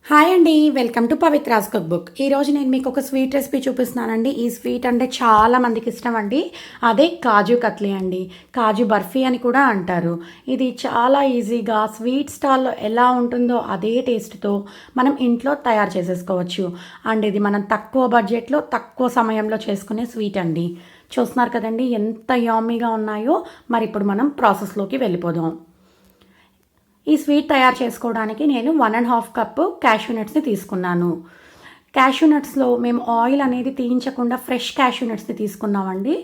Hi అండి, welcome to Pavithra's cookbook. ఈరోజు నేను మీకు ఒక స్వీట్ రెసిపీ చూపిస్తున్నానండి. ఈ స్వీట్ అంటే చాలా మందికి ఇష్టం అండి. అదే కాజు కత్లీ అండి. కాజు బర్ఫీ అని కూడా అంటారు. ఇది చాలా ఈజీగా స్వీట్ స్టాల్లో ఎలా ఉంటుందో అదే టేస్ట్తో మనం ఇంట్లో తయారు చేసేసుకోవచ్చు. అండ్ ఇది మనం తక్కువ బడ్జెట్లో తక్కువ సమయంలో చేసుకునే స్వీట్ అండి. చూస్తున్నారు కదండి ఎంత యామీగా ఉన్నాయో. మరి ఇప్పుడు మనం ప్రాసెస్లోకి వెళ్ళిపోదాం. ఈ స్వీట్ తయారు చేసుకోవడానికి నేను 1.5 కప్పు క్యాష్యూ నట్స్ని తీసుకున్నాను. క్యాష్యూ నట్స్లో మేము ఆయిల్ అనేది తీయించకుండా ఫ్రెష్ క్యాష్యూ నట్స్ని తీసుకున్నామండి.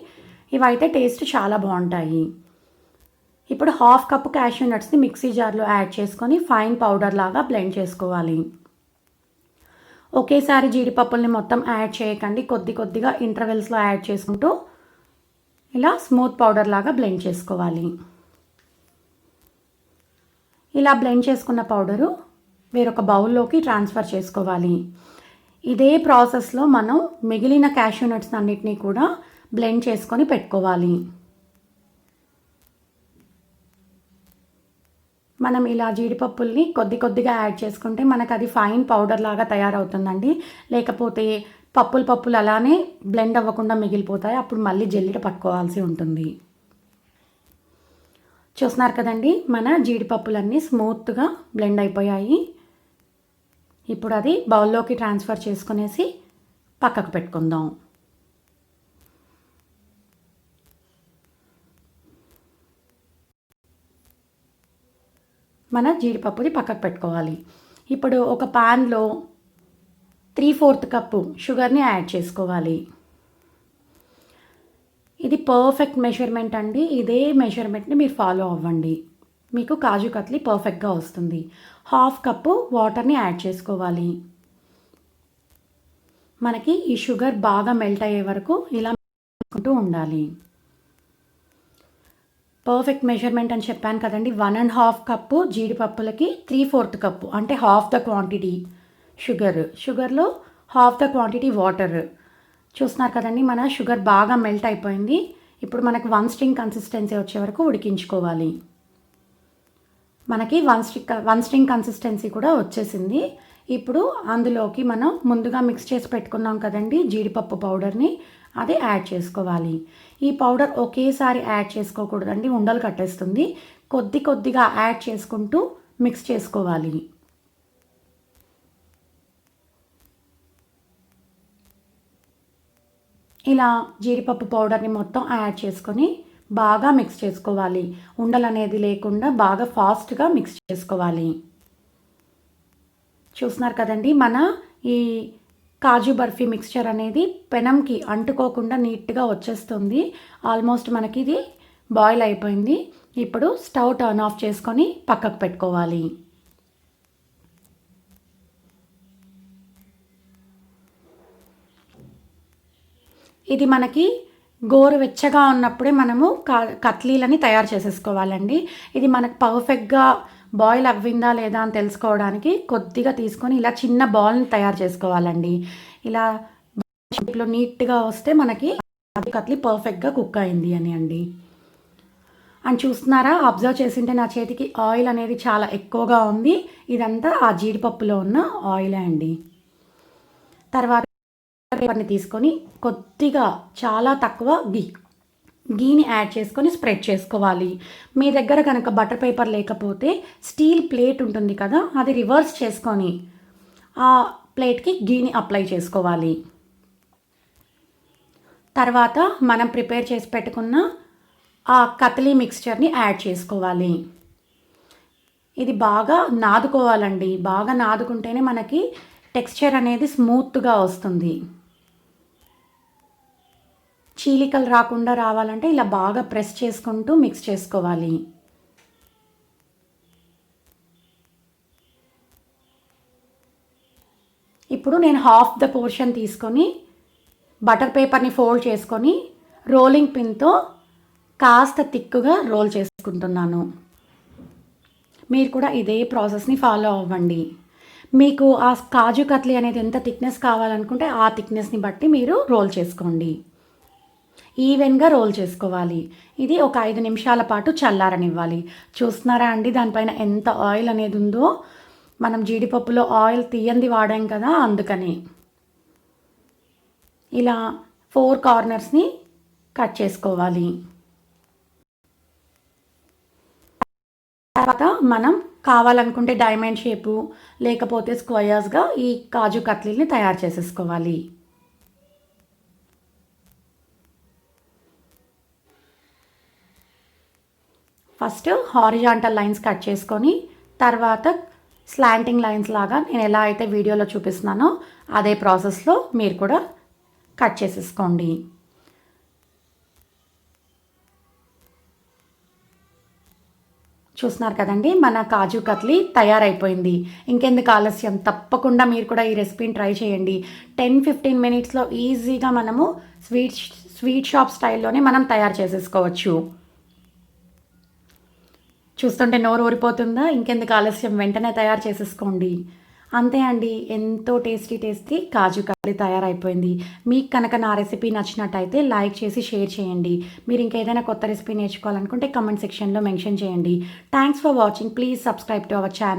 ఇవైతే టేస్ట్ చాలా బాగుంటాయి. ఇప్పుడు 1/2 కప్పు క్యాష్యూ నట్స్ని మిక్సీ జార్లో యాడ్ చేసుకొని ఫైన్ పౌడర్ లాగా బ్లెండ్ చేసుకోవాలి. ఒకేసారి జీడిపప్పుల్ని మొత్తం యాడ్ చేయకండి, కొద్ది కొద్దిగా ఇంటర్వెల్స్లో యాడ్ చేసుకుంటూ ఇలా స్మూత్ పౌడర్ లాగా బ్లెండ్ చేసుకోవాలి. ఇలా బ్లెండ్ చేసుకున్న పౌడరు వేరొక బౌల్లోకి ట్రాన్స్ఫర్ చేసుకోవాలి. ఇదే ప్రాసెస్లో మనం మిగిలిన క్యాష్యూ నట్స్ అన్నిటినీ కూడా బ్లెండ్ చేసుకొని పెట్టుకోవాలి. మనం ఇలా జీడిపప్పుల్ని కొద్ది కొద్దిగా యాడ్ చేసుకుంటే మనకు అది ఫైన్ పౌడర్ లాగా తయారవుతుందండి. లేకపోతే పప్పులు అలానే బ్లెండ్ అవ్వకుండా మిగిలిపోతాయి. అప్పుడు మళ్ళీ జల్లిట పట్టుకోవాల్సి ఉంటుంది. చూస్తున్నారు కదండి, మన జీడిపప్పులన్నీ స్మూత్గా బ్లెండ్ అయిపోయాయి. ఇప్పుడు అది బౌల్లోకి ట్రాన్స్ఫర్ చేసుకునేసి పక్కకు పెట్టుకుందాం. మన జీడిపప్పుని పక్కకు పెట్టుకోవాలి. ఇప్పుడు ఒక పాన్లో 3/4 కప్పు షుగర్ని యాడ్ చేసుకోవాలి. ఇది పర్ఫెక్ట్ మెజర్మెంట్ అండి. ఇదే మెజర్మెంట్ని మీరు ఫాలో అవ్వండి, మీకు కాజు కత్లీ పర్ఫెక్ట్గా వస్తుంది. 1/2 కప్పు వాటర్ని యాడ్ చేసుకోవాలి. మనకి ఈ షుగర్ బాగా మెల్ట్ అయ్యే వరకు ఇలా చేసుకుంటూ ఉండాలి. పర్ఫెక్ట్ మెజర్మెంట్ అని చెప్పాను కదండి. 1.5 కప్పు జీడిపప్పులకి 3/4 కప్పు అంటే హాఫ్ ద క్వాంటిటీ షుగర్లో హాఫ్ ద క్వాంటిటీ వాటర్. చూస్తున్నారు కదండి, మన షుగర్ బాగా మెల్ట్ అయిపోయింది. ఇప్పుడు మనకు 1 స్ట్రింగ్ కన్సిస్టెన్సీ వచ్చే వరకు ఉడికించుకోవాలి. మనకి 1 స్ట్రింగ్ కన్సిస్టెన్సీ కూడా వచ్చేసింది. ఇప్పుడు అందులోకి మనం ముందుగా మిక్స్ చేసి పెట్టుకున్నాం కదండి జీడిపప్పు పౌడర్ని, అది యాడ్ చేసుకోవాలి. ఈ పౌడర్ ఒకేసారి యాడ్ చేసుకోకూడదండి, ఉండలు కట్టేస్తుంది. కొద్ది కొద్దిగా యాడ్ చేసుకుంటూ మిక్స్ చేసుకోవాలి. ఇలా జీడిపప్పు పౌడర్ని మొత్తం యాడ్ చేసుకొని బాగా మిక్స్ చేసుకోవాలి. ఉండలు అనేది లేకుండా బాగా ఫాస్ట్గా మిక్స్ చేసుకోవాలి. చూస్తున్నారు కదండి, మన ఈ కాజు బర్ఫీ మిక్స్చర్ అనేది పెనంకి అంటుకోకుండా నీట్గా వచ్చేస్తుంది. ఆల్మోస్ట్ మనకి ఇది బాయిల్ అయిపోయింది. ఇప్పుడు స్టవ్ టర్న్ ఆఫ్ చేసుకొని పక్కకు పెట్టుకోవాలి. ఇది మనకి గోరువెచ్చగా ఉన్నప్పుడే మనము కత్లీలని తయారు చేసేసుకోవాలండి. ఇది మనకు పర్ఫెక్ట్గా బాయిల్ అవ్విందా లేదా అని తెలుసుకోవడానికి కొద్దిగా తీసుకొని ఇలా చిన్న బాల్ని తయారు చేసుకోవాలండి. ఇలా షేప్లో నీట్గా వస్తే మనకి కత్లీ పర్ఫెక్ట్గా కుక్ అయింది అని అండి. అని చూస్తున్నారా, అబ్జర్వ్ చేసింటే నా చేతికి ఆయిల్ అనేది చాలా ఎక్కువగా ఉంది. ఇదంతా ఆ జీడిపప్పులో ఉన్న ఆయిలే అండి. తర్వాత పేపర్ని తీసుకొని కొద్దిగా చాలా తక్కువ గీని యాడ్ చేసుకొని స్ప్రెడ్ చేసుకోవాలి. మీ దగ్గర కనుక బటర్ పేపర్ లేకపోతే స్టీల్ ప్లేట్ ఉంటుంది కదా, అది రివర్స్ చేసుకొని ఆ ప్లేట్కి గీని అప్లై చేసుకోవాలి. తర్వాత మనం ప్రిపేర్ చేసి పెట్టుకున్న ఆ కత్లీ మిక్స్చర్ని యాడ్ చేసుకోవాలి. ఇది బాగా నాదుకోవాలండి. బాగా నాదుకుంటేనే మనకి టెక్స్చర్ అనేది స్మూత్గా వస్తుంది. చీలికలు రాకుండా రావాలంటే ఇలా బాగా ప్రెస్ చేసుకుంటూ మిక్స్ చేసుకోవాలి. ఇప్పుడు నేను హాఫ్ ద పోర్షన్ తీసుకొని బటర్ పేపర్ని ఫోల్డ్ చేసుకొని రోలింగ్ పిన్తో కాస్త థిక్గా రోల్ చేసుకుంటున్నాను. మీరు కూడా ఇదే ప్రాసెస్ని ఫాలో అవ్వండి. మీకు ఆ కాజు కత్లీ అనేది ఎంత థిక్నెస్ కావాలనుకుంటే ఆ థిక్నెస్ని బట్టి మీరు రోల్ చేసుకోండి. ఈవెన్గా రోల్ చేసుకోవాలి. ఇది ఒక 5 నిమిషాల పాటు చల్లారనివ్వాలి. చూస్తున్నారా అండి, దానిపైన ఎంత ఆయిల్ అనేది ఉందో. మనం జీడిపప్పులో ఆయిల్ తీయంది వాడాం కదా, అందుకని ఇలా 4 కార్నర్స్ని కట్ చేసుకోవాలి. తర్వాత మనం కావాలనుకుంటే డైమండ్ షేపు లేకపోతే స్క్వయర్స్గా ఈ కాజు కట్లీని తయారు చేసేసుకోవాలి. ఫస్ట్ హారిజాంటల్ లైన్స్ కట్ చేసుకొని తర్వాత స్లాంటింగ్ లైన్స్ లాగా నేను ఎలా అయితే వీడియోలో చూపిస్తున్నానో అదే ప్రాసెస్లో మీరు కూడా కట్ చేసేసుకోండి. చూస్తున్నారు కదండి, మన కాజు కత్లీ తయారైపోయింది. ఇంకెందుకు ఆలస్యం, తప్పకుండా మీరు కూడా ఈ రెసిపీని ట్రై చేయండి. 10-15 మినిట్స్లో ఈజీగా మనము స్వీట్ షాప్ స్టైల్లోనే మనం తయారు చేసేసుకోవచ్చు. చూస్తుంటే నోరు ఊరిపోతుందా? ఇంకెందుకు ఆలస్యం, వెంటనే తయారు చేసేసుకోండి. అంతే అండి, ఎంతో టేస్టీ కాజు కట్లీ తయారైపోయింది. మీకు కనుక నా రెసిపీ నచ్చినట్టయితే లైక్ చేసి షేర్ చేయండి. మీరు ఇంకేదైనా కొత్త రెసిపీ నేర్చుకోవాలనుకుంటే కమెంట్ సెక్షన్లో మెన్షన్ చేయండి. Thanks for watching. Please subscribe to our channel.